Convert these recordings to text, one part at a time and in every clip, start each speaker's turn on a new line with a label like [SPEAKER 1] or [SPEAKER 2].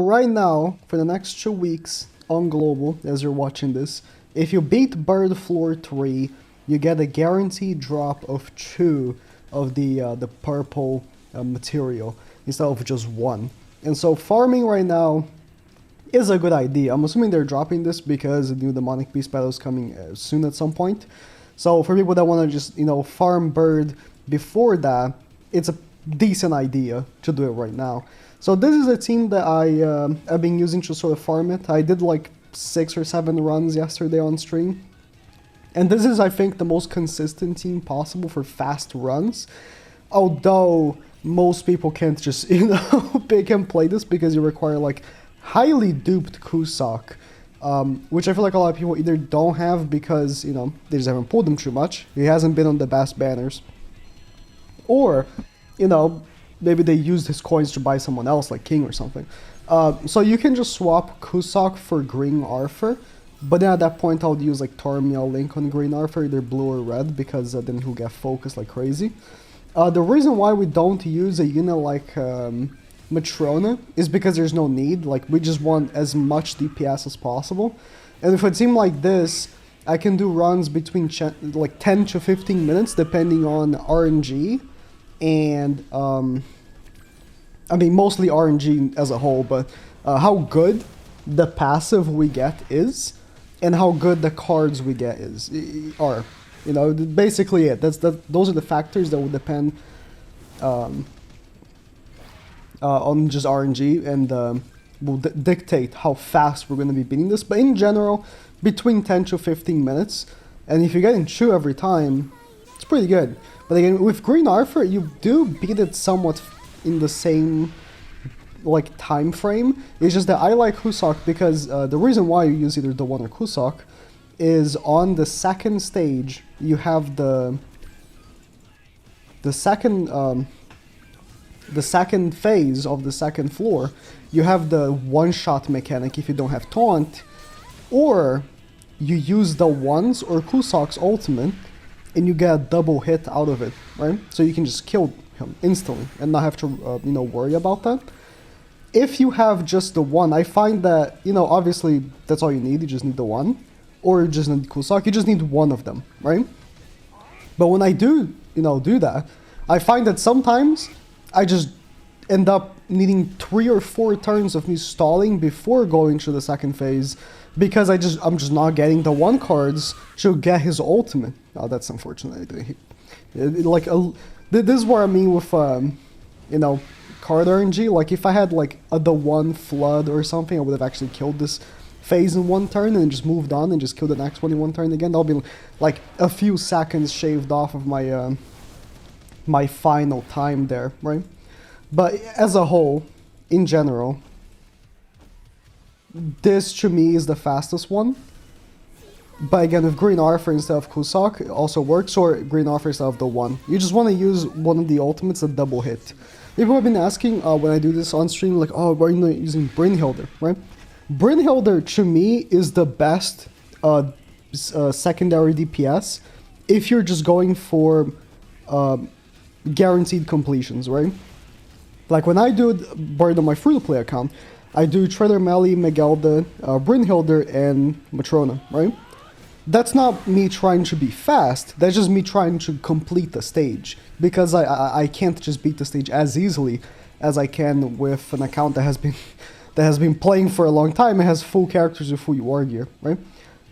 [SPEAKER 1] right now, for the next 2 weeks on Global, as you're watching this, if you beat Bird Floor 3, you get a guaranteed drop of 2 of the purple material instead of just 1. And so farming right now is a good idea. I'm assuming they're dropping this because the new Demonic Beast battle is coming soon at some point. So for people that want to just, farm Bird before that, it's a decent idea to do it right now. So this is a team that I've been using to sort of farm it. I did like 6 or 7 runs yesterday on stream. And this is, I think, the most consistent team possible for fast runs. Although most people can't just, pick and play this because you require like highly duped Kusok. Which I feel like a lot of people either don't have because, they just haven't pulled him too much. He hasn't been on the best banners. Or, maybe they used his coins to buy someone else, like King or something. So you can just swap Kusok for Green Arthur. But then at that point, I would use like Tormiel Link on Green Arthur, either blue or red, because then he'll get focused like crazy. The reason why we don't use a unit like Matrona is because there's no need. Like, we just want as much DPS as possible. And if a team like this, I can do runs between like 10 to 15 minutes, depending on RNG. And, I mean, mostly RNG as a whole, but how good the passive we get is, and how good the cards we get are. Basically it. Those are the factors that will depend on just RNG, and will dictate how fast we're going to be beating this. But in general, between 10 to 15 minutes, and if you're getting 2 every time, it's pretty good. But again, with Green Arthur, you do beat it somewhat in the same time frame. It's just that I like Kusok because the reason why you use either the one or Kusok is on the second stage you have the second phase of the second floor. You have the one-shot mechanic if you don't have taunt, or you use the ones or Kusok's ultimate and you get a double hit out of it, right? So you can just kill him instantly and not have to worry about that. If you have just the one, I find that, obviously that's all you need. You just need the one, or you just need Kusok. You just need one of them, right? But when I do that, I find that sometimes I just end up needing 3 or 4 turns of me stalling before going to the second phase because I'm just not getting the one cards to get his ultimate. Oh, that's unfortunate. This is what I mean with card RNG. Like, if I had like the one flood or something, I would have actually killed this phase in 1 turn and then just moved on and just killed the next one in 1 turn again. That'll be like a few seconds shaved off of my my final time there, right? But as a whole, in general, this to me is the fastest one. But again, with Green Arthur instead of Kusok, it also works, or Green Arthur instead of the one. You just want to use one of the ultimates, a double hit. People have been asking when I do this on stream, like, oh, why are you not using Brynhilder, right? Brynhilder, to me, is the best secondary DPS if you're just going for guaranteed completions, right? Like, when I do Bird on my free-to-play account, I do Trader Melly, Megalda, Brynhilder, and Matrona, right? That's not me trying to be fast, that's just me trying to complete the stage, because I can't just beat the stage as easily as I can with an account that has been playing for a long time and has full characters with full war gear, right?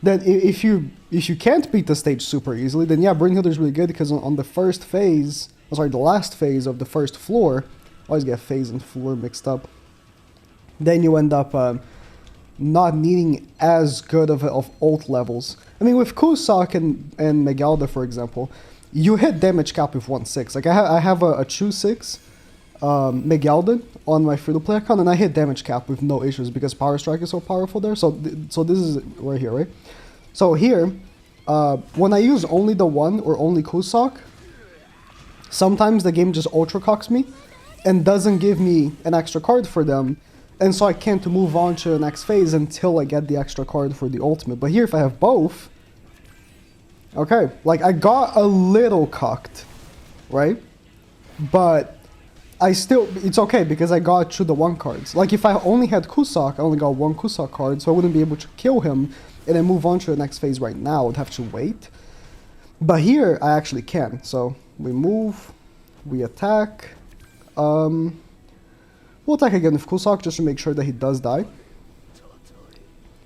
[SPEAKER 1] Then if you can't beat the stage super easily, then yeah, Brynhilder is really good, because on the first phase, the last phase of the first floor, I always get phase and floor mixed up, then you end up not needing as good of ult levels. I mean, with Kusok and Megalda, for example, you hit damage cap with 1/6. Like, I have a 2/6 Megalda on my free-to-play account, and I hit damage cap with no issues because Power Strike is so powerful there. So this is right here, right? So here, when I use only the one or only Kusok, sometimes the game just ultra cocks me and doesn't give me an extra card for them. And so I can't move on to the next phase until I get the extra card for the ultimate. But here, if I have both, okay, like, I got a little cocked, right? But I still, it's okay because I got to the 1 cards. Like if I only had Kusok, I only got 1 Kusok card, so I wouldn't be able to kill him and then move on to the next phase right now. I'd have to wait. But here, I actually can. So we move, we attack. We'll attack again with Kusok just to make sure that he does die.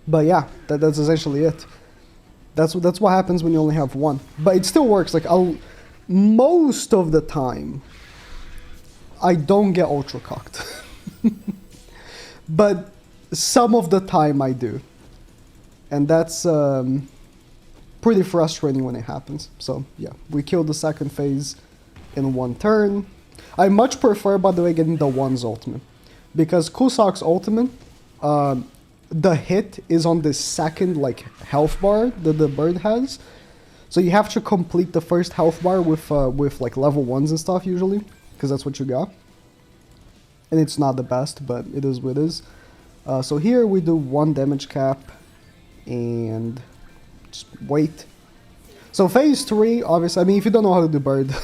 [SPEAKER 1] But yeah, that's essentially it. That's what happens when you only have 1. But it still works. Like most of the time, I don't get ultra cocked. But some of the time I do. And that's pretty frustrating when it happens. So yeah, we killed the second phase in 1 turn. I much prefer, by the way, getting the 1's ultimate. Because Kusok's ultimate, the hit is on the second like health bar that the bird has. So you have to complete the first health bar with like level 1s and stuff usually. Because that's what you got. And it's not the best, but it is what it is. So here we do 1 damage cap. And just wait. So phase 3, obviously, I mean, if you don't know how to do bird,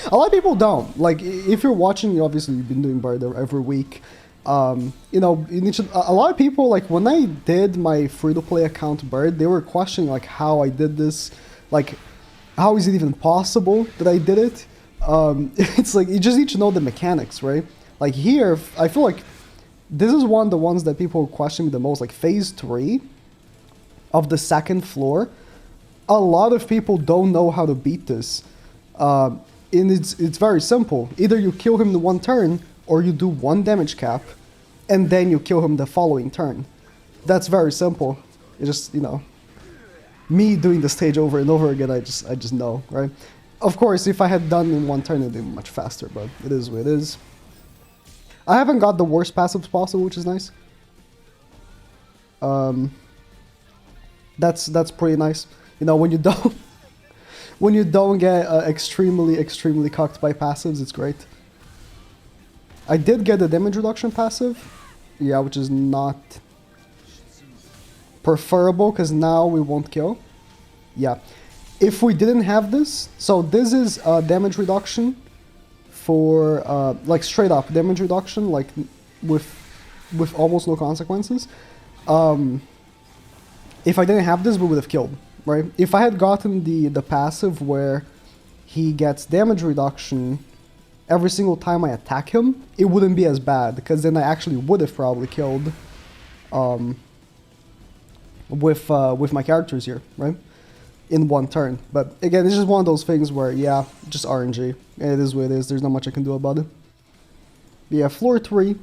[SPEAKER 1] a lot of people don't. Like, if you're watching, obviously you've been doing bird every week. You know, a lot of people, like, when I did my free-to-play account bird, they were questioning, like, how I did this. Like, how is it even possible that I did it? It's like, you just need to know the mechanics, right? Like, here, I feel like this is one of the ones that people question me the most. Like, phase 3 of the second floor, a lot of people don't know how to beat this. And it's very simple. Either you kill him in 1 turn, or you do 1 damage cap, and then you kill him the following turn. That's very simple. It's just, you know, me doing the stage over and over again, I just know, right? Of course, if I had done in 1 turn, it'd be much faster, but it is what it is. I haven't got the worst passives possible, which is nice. That's pretty nice. You know, when you don't get extremely cocked by passives, it's great. I did get the damage reduction passive, yeah, which is not preferable because now we won't kill. Yeah, if we didn't have this, so this is damage reduction for like straight up damage reduction, like with almost no consequences. If I didn't have this, we would have killed, right? If I had gotten the passive where he gets damage reduction every single time I attack him, it wouldn't be as bad, because then I actually would have probably killed with my characters here, right? In 1 turn. But again, it's just one of those things where, yeah, just RNG. It is what it is. There's not much I can do about it. But yeah, floor 3.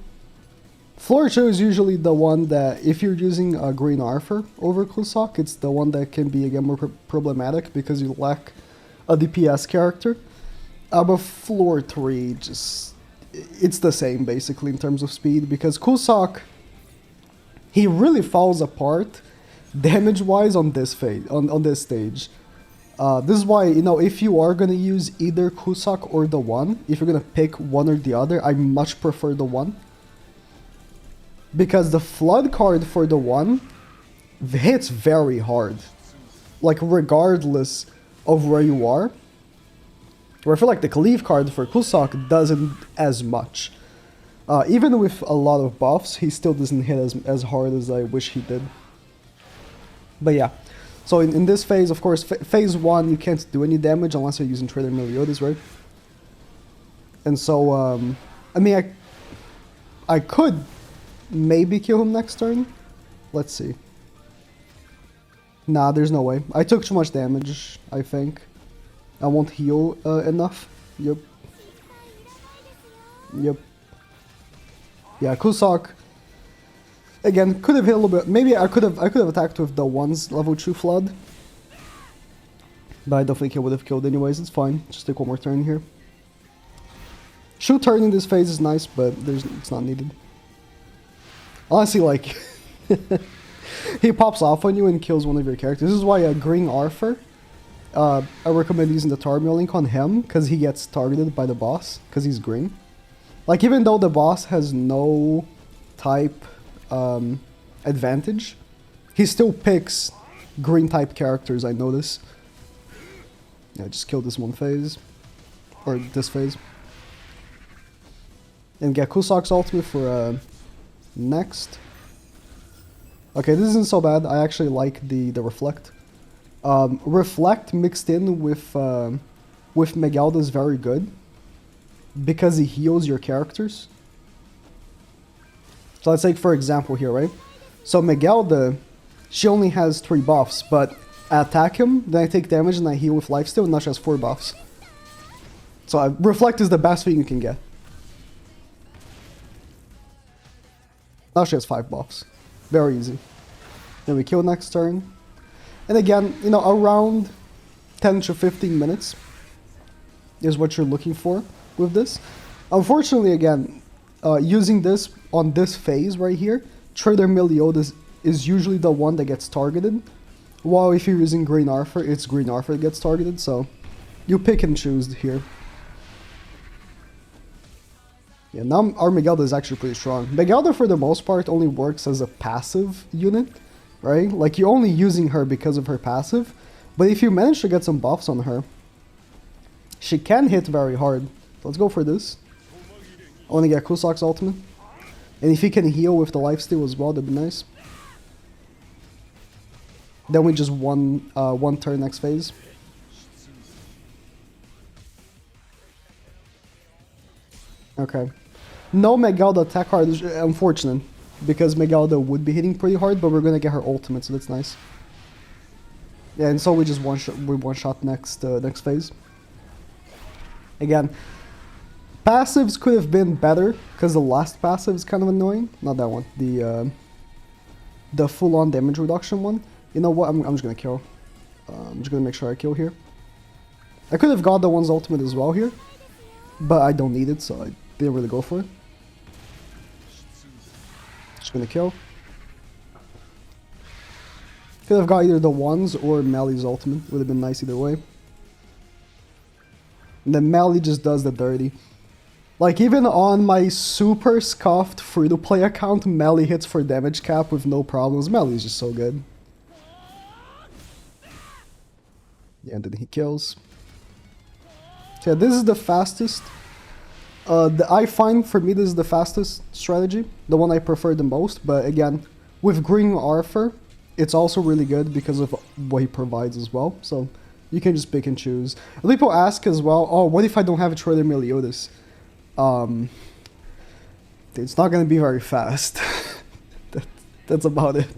[SPEAKER 1] Floor 2 is usually the one that, if you're using a Green Arthur over Kusok, it's the one that can be, again, more problematic because you lack a DPS character. But floor 3, just, it's the same, basically, in terms of speed, because Kusok, he really falls apart damage-wise on this phase, on this stage. This is why, you know, if you are going to use either Kusok or the 1, if you're going to pick one or the other, I much prefer the 1. Because the Flood card for the 1 hits very hard. Like, regardless of where you are. Where I feel like the Cleave card for Kusok doesn't as much. Even with a lot of buffs, he still doesn't hit as hard as I wish he did. But yeah. So in this phase, of course, phase 1, you can't do any damage unless you're using Trader Meliodas, right? And so, I mean, I could maybe kill him next turn. Let's see. Nah, there's no way. I took too much damage, I think. I won't heal enough. Yep. Yep. Yeah, Kusok. Again, could have hit a little bit. Maybe I could have attacked with the 1's level 2 Flood. But I don't think he would have killed anyways. It's fine. Just take 1 more turn here. Shoot turn in this phase is nice, but it's not needed. Honestly, like, he pops off on you and kills one of your characters. This is why Green Arthur, I recommend using the Tarmiel link on him, because he gets targeted by the boss, because he's green. Like, even though the boss has no type advantage, he still picks green type characters, I notice. Yeah, just kill this one phase. Or this phase. And get Kusak's ultimate for next. Okay, this isn't so bad. I actually like the reflect. Reflect mixed in with Megalda is very good because he heals your characters. So let's take for example here, right? So Megalda, she only has 3 buffs, but I attack him, then I take damage and I heal with lifesteal, and now she has 4 buffs. So reflect is the best thing you can get. Now she has 5 buffs. Very easy. Then we kill next turn. And again, you know, around 10 to 15 minutes is what you're looking for with this. Unfortunately, again, using this on this phase right here, Trader Meliodas is usually the one that gets targeted. While if you're using Green Arthur, it's Green Arthur that gets targeted, so you pick and choose here. Yeah, now our Megalda is actually pretty strong. Megalda, for the most part, only works as a passive unit, right? Like, you're only using her because of her passive, but if you manage to get some buffs on her, she can hit very hard. Let's go for this. I want to get Kusak's ultimate. And if he can heal with the lifesteal as well, that'd be nice. Then we just one turn next phase. Okay. No Megalda attack hard is unfortunate, because Megalda would be hitting pretty hard, but we're gonna get her ultimate, so that's nice. Yeah, and so we just one shot next next phase. Again, passives could have been better because the last passive is kind of annoying. Not that one. The full-on damage reduction one. You know what? I'm just gonna kill. I'm just gonna make sure I kill here. I could have got the one's ultimate as well here, but I don't need it, so I didn't really go for it. Just gonna kill. Could have got either the ones or Melly's ultimate. Would have been nice either way. And then Melly just does the dirty. Like, even on my super scuffed free-to-play account, Melly hits for damage cap with no problems. Melly's just so good. Yeah, and then he kills. So yeah, this is the fastest. I find, for me, this is the fastest strategy. The one I prefer the most. But again, with Green Arthur, it's also really good because of what he provides as well. So you can just pick and choose. People ask as well, oh, what if I don't have a Trader Meliodas? It's not going to be very fast. That's about it.